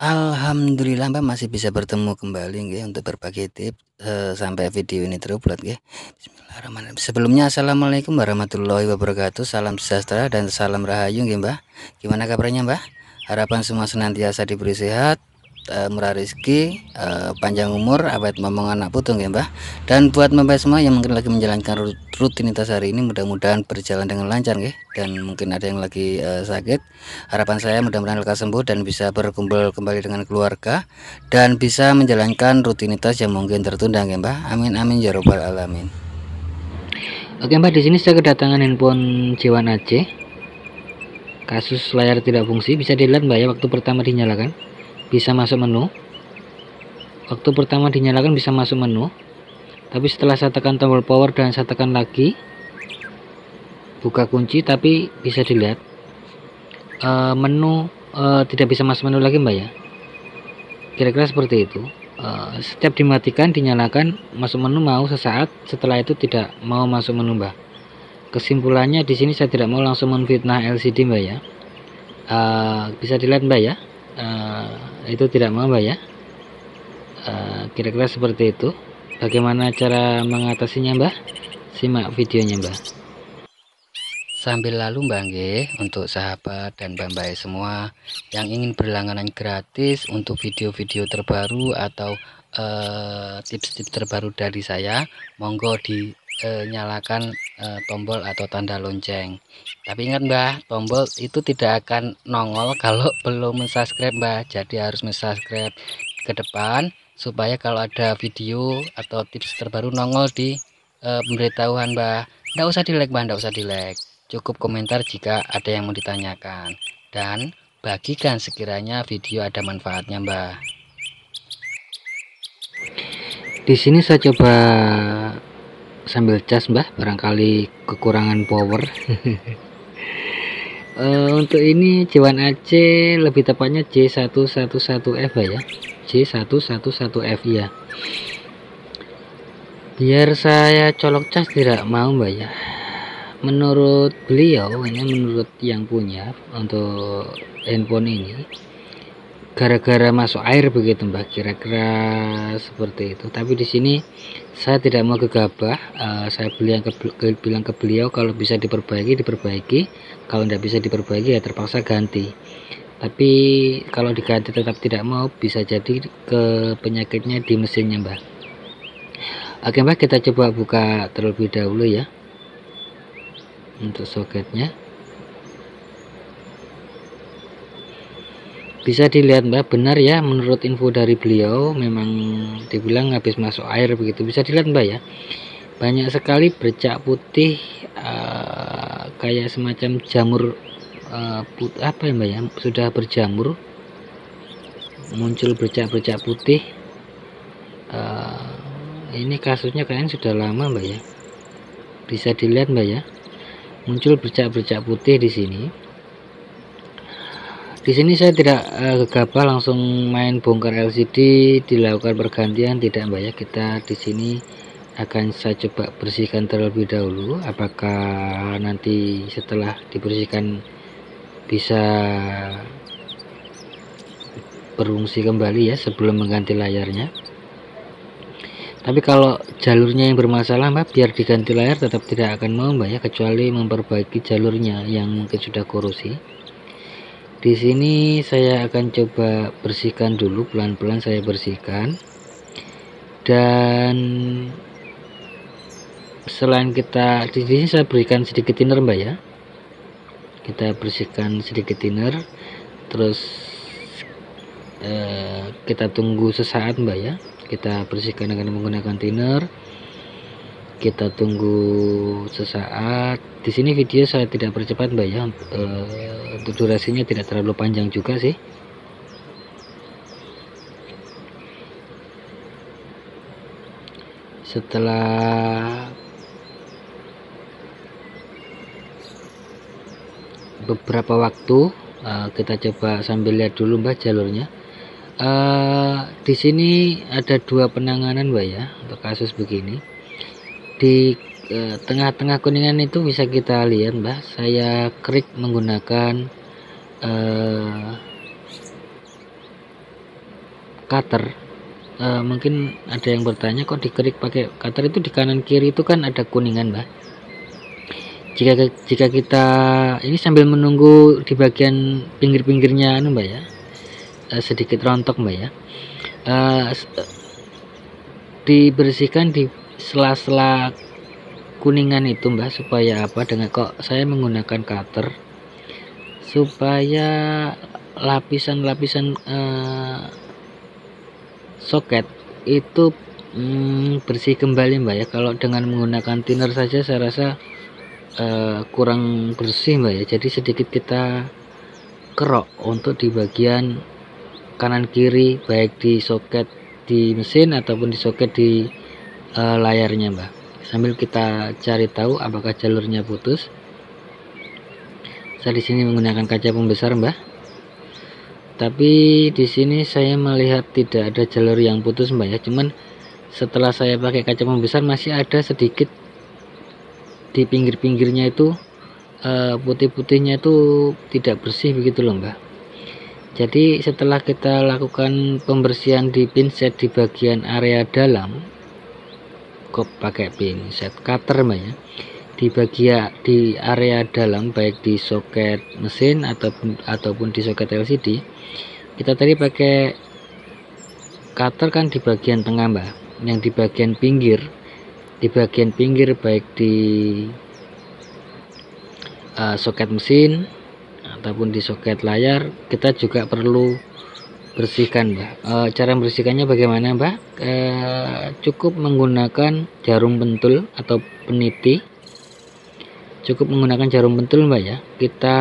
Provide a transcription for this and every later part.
Alhamdulillah Mbak masih bisa bertemu kembali nggih untuk berbagi tips, sampai video ini terupload nggih. Bismillahirrahmanirrahim. Sebelumnya assalamualaikum warahmatullahi wabarakatuh, salam sejahtera dan salam rahayu nggih Mbah. Gimana kabarnya Mbah? Harapan semua senantiasa diberi sehat, murah rezeki, panjang umur, awet momong anak putu nggih Mbah. Dan buat Mbah semua yang mungkin lagi menjalankan rutinitas hari ini mudah-mudahan berjalan dengan lancar nggih, dan mungkin ada yang lagi sakit. Harapan saya mudah-mudahan lekas sembuh dan bisa berkumpul kembali dengan keluarga dan bisa menjalankan rutinitas yang mungkin tertunda nggih Mbah. Amin amin ya robbal alamin. Oke Mbak, di sini saya kedatangan handphone J1 Aceh. Kasus layar tidak fungsi bisa dilihat Mbak ya, waktu pertama dinyalakan bisa masuk menu. Waktu pertama dinyalakan bisa masuk menu, tapi setelah saya tekan tombol power dan saya tekan lagi buka kunci, tapi bisa dilihat menu tidak bisa masuk menu lagi Mbak ya. Kira-kira seperti itu. Setiap dimatikan dinyalakan masuk menu mau sesaat, setelah itu tidak mau masuk menu Mbak. Kesimpulannya di sini saya tidak mau langsung menfitnah LCD Mbak ya. Bisa dilihat Mbak ya, itu tidak mau Mbak ya. Kira-kira seperti itu. Bagaimana cara mengatasinya Mbak? Simak videonya Mbak. Sambil lalu Mbak nggih, untuk sahabat dan Mbak semua yang ingin berlangganan gratis untuk video-video terbaru atau tips-tips terbaru dari saya, monggo dinyalakan tombol atau tanda lonceng. Tapi ingat Mbak, tombol itu tidak akan nongol kalau belum subscribe Mbak. Jadi harus subscribe ke depan supaya kalau ada video atau tips terbaru nongol di pemberitahuan Mbak. Nggak usah di like Mbak, nggak usah di like. Cukup komentar jika ada yang mau ditanyakan, dan bagikan sekiranya video ada manfaatnya Mbak. Di sini saya coba sambil cas Mbak, barangkali kekurangan power. Untuk ini J1 Aceh, lebih tepatnya J111F ya, J111F ya. Biar saya colok cas tidak mau Mbak ya. Menurut beliau, ini menurut yang punya untuk handphone ini, gara-gara masuk air begitu Mbak, kira-kira seperti itu. Tapi di sini saya tidak mau gegabah. Saya bilang ke beliau kalau bisa diperbaiki, kalau tidak bisa diperbaiki ya terpaksa ganti. Tapi kalau diganti tetap tidak mau, bisa jadi ke penyakitnya di mesinnya Mbak. Oke Mbak, kita coba buka terlebih dahulu ya untuk soketnya. Bisa dilihat Mbak, benar ya, menurut info dari beliau memang dibilang habis masuk air begitu. Bisa dilihat Mbak ya, banyak sekali bercak putih, kayak semacam jamur apa ya Mbak ya, sudah berjamur, muncul bercak-bercak putih. Ini kasusnya kayaknya sudah lama Mbak ya. Bisa dilihat Mbak ya, muncul bercak-bercak putih di sini. Di sini saya tidak gegabah langsung main bongkar LCD, dilakukan pergantian, tidak Mbak ya. Kita di sini akan saya coba bersihkan terlebih dahulu. Apakah nanti setelah dibersihkan bisa berfungsi kembali ya sebelum mengganti layarnya. Tapi kalau jalurnya yang bermasalah Mbak, biar diganti layar tetap tidak akan mau Mbak ya, kecuali memperbaiki jalurnya yang mungkin sudah korosi. Di sini saya akan coba bersihkan dulu, pelan-pelan saya bersihkan. Dan selain kita di sini saya berikan sedikit thinner Mbak ya. Kita bersihkan sedikit thinner, terus kita tunggu sesaat Mbak ya. Kita bersihkan dengan menggunakan thinner. Kita tunggu sesaat. Di sini video saya tidak percepat Mbak ya, untuk durasinya tidak terlalu panjang juga sih. Setelah beberapa waktu, kita coba sambil lihat dulu Mbak jalurnya. Di sini ada dua penanganan Mbak ya untuk kasus begini. Di tengah-tengah kuningan itu bisa kita lihat Mbak, saya klik menggunakan cutter. Mungkin ada yang bertanya, kok dikerik pakai cutter, itu di kanan kiri itu kan ada kuningan, Mbak. Jika kita ini sambil menunggu di bagian pinggir-pinggirnya Mbak ya, sedikit rontok Mbak ya, dibersihkan di sela-sela kuningan itu Mbak, supaya apa, dengan kok saya menggunakan cutter supaya lapisan-lapisan soket itu bersih kembali Mbak ya. Kalau dengan menggunakan thinner saja saya rasa kurang bersih Mbak ya. Jadi sedikit kita kerok untuk di bagian kanan kiri, baik di soket di mesin ataupun di soket di layarnya Mbak, sambil kita cari tahu apakah jalurnya putus. Saya di sini menggunakan kaca pembesar Mbak, tapi di sini saya melihat tidak ada jalur yang putus Mbak ya. Cuman setelah saya pakai kaca pembesar masih ada sedikit di pinggir-pinggirnya itu, putih-putihnya itu tidak bersih begitu loh Mbak. Jadi setelah kita lakukan pembersihan di pinset di bagian area dalam, kok pakai pinset cutter Mbak ya, di area dalam, baik di soket mesin ataupun di soket LCD, kita tadi pakai cutter kan di bagian tengah Mbak. Yang di bagian pinggir baik di soket mesin ataupun di soket layar, kita juga perlu bersihkan Mbak. Cara membersihkannya bagaimana Mbak? Cukup menggunakan jarum pentul atau peniti. Cukup menggunakan jarum pentul Mbak ya. Kita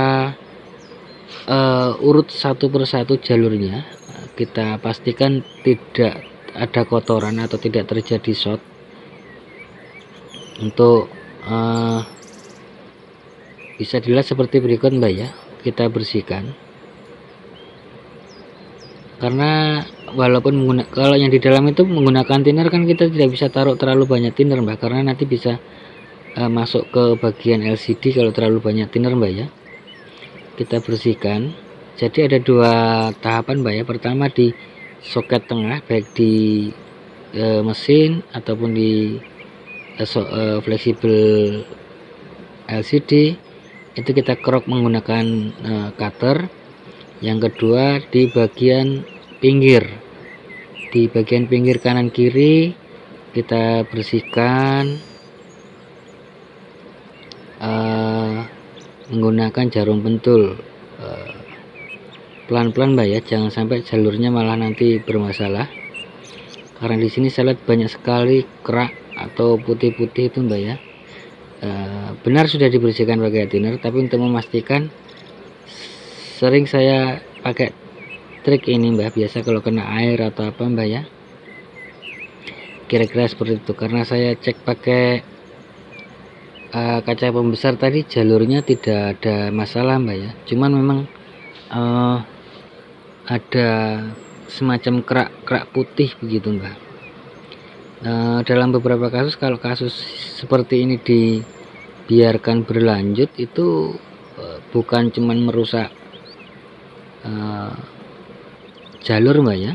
urut satu persatu jalurnya. Kita pastikan tidak ada kotoran atau tidak terjadi short. Untuk bisa dilihat seperti berikut Mbak ya. Kita bersihkan, karena walaupun kalau yang di dalam itu menggunakan thinner kan kita tidak bisa taruh terlalu banyak thinner Mbak, karena nanti bisa masuk ke bagian LCD kalau terlalu banyak thinner Mbak ya. Kita bersihkan. Jadi ada dua tahapan Mbak ya. Pertama di soket tengah, baik di mesin ataupun di fleksibel LCD, itu kita kerok menggunakan cutter. Yang kedua di bagian pinggir kanan kiri, kita bersihkan menggunakan jarum pentul, pelan-pelan Mbak ya, jangan sampai jalurnya malah nanti bermasalah, karena di sini saya lihat banyak sekali kerak atau putih-putih itu Mbak ya. Benar sudah dibersihkan pakai thinner, tapi untuk memastikan sering saya pakai trik ini Mbak, biasa kalau kena air atau apa Mbak ya, kira-kira seperti itu. Karena saya cek pakai kaca pembesar tadi, jalurnya tidak ada masalah Mbak ya, cuman memang ada semacam kerak putih begitu Mbak. Dalam beberapa kasus, kalau kasus seperti ini dibiarkan berlanjut, itu bukan cuman merusak jalur Mbak ya,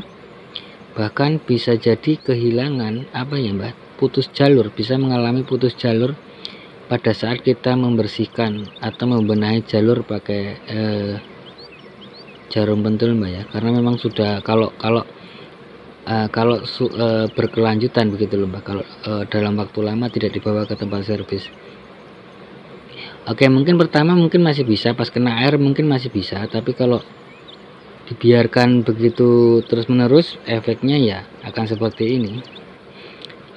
bahkan bisa jadi kehilangan apa ya Mbak, putus jalur, bisa mengalami putus jalur pada saat kita membersihkan atau membenahi jalur pakai jarum pentul Mbak ya. Karena memang sudah kalau berkelanjutan begitu loh Mbak, kalau dalam waktu lama tidak dibawa ke tempat servis. Oke, mungkin pertama mungkin masih bisa, pas kena air mungkin masih bisa, tapi kalau dibiarkan begitu terus menerus, efeknya ya akan seperti ini.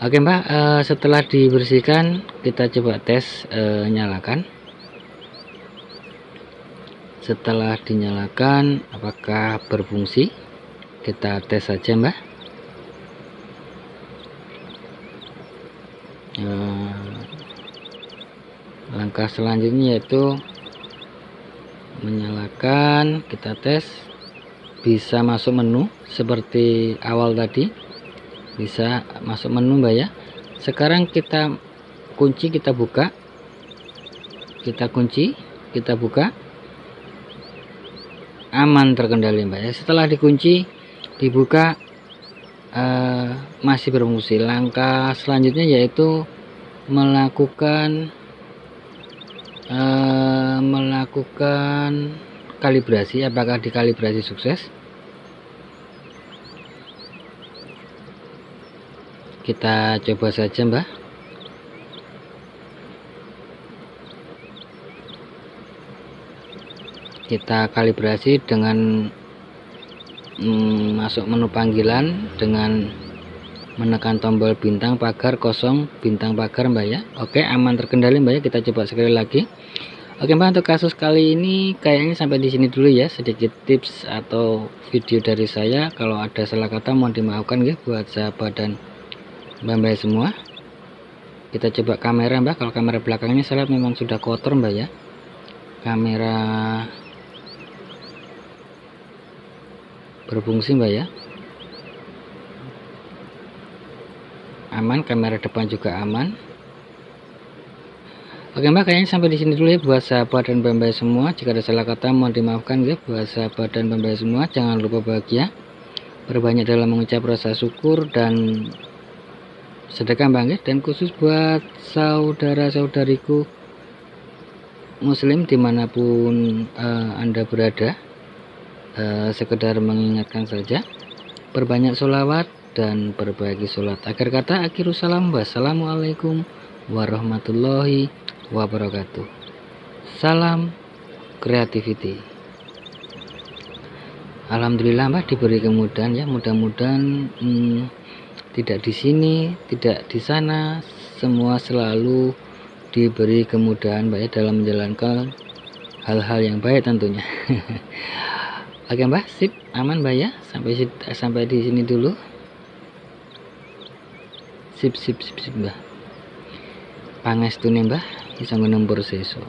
Oke Mbak, setelah dibersihkan kita coba tes, nyalakan. Setelah dinyalakan apakah berfungsi, kita tes saja Mbak. Langkah selanjutnya yaitu menyalakan, kita tes. Bisa masuk menu seperti awal tadi, bisa masuk menu Mbak ya. Sekarang kita kunci, kita buka, kita kunci, kita buka, aman, terkendali Mbak ya. Setelah dikunci, dibuka, masih berfungsi. Langkah selanjutnya yaitu melakukan kalibrasi. Apakah dikalibrasi sukses? Kita coba saja, Mbah. Kita kalibrasi dengan masuk menu panggilan dengan menekan tombol bintang pagar kosong, bintang pagar, Mbak ya. Oke, aman terkendali, Mbak ya. Kita coba sekali lagi. Oke, Mbak, untuk kasus kali ini kayaknya sampai di sini dulu ya, sedikit tips atau video dari saya. Kalau ada salah kata mohon dimaafkan ya buat sahabat dan Mbak semua. Kita coba kamera, Mbak. Kalau kamera belakangnya saya lihat memang sudah kotor, Mbak ya. Kamera berfungsi, Mbak ya. Aman, kamera depan juga aman. Oke, Mbak, kayaknya sampai di sini dulu ya buat sahabat dan Mbak semua. Jika ada salah kata mohon dimaafkan ya buat sahabat dan Mbak semua. Jangan lupa bahagia, berbanyak dalam mengucap rasa syukur dan sedekah, Mbak ya. Dan khusus buat saudara-saudariku muslim dimanapun Anda berada, sekedar mengingatkan saja, perbanyak sholawat dan perbaiki sholat. Akhir kata, akhirus salam, wassalamualaikum warahmatullahi wabarakatuh. Salam creativity. Alhamdulillah, Mbak, diberi kemudahan ya. Mudah-mudahan tidak di sini, tidak di sana, semua selalu diberi kemudahan, Mbak ya, dalam menjalankan hal-hal yang baik tentunya. Oke, Mbak, sip, aman, Mbak ya. Sampai di sini dulu. Sip, Mbak. Pangestune, Mbah, bisa menempur sesuk.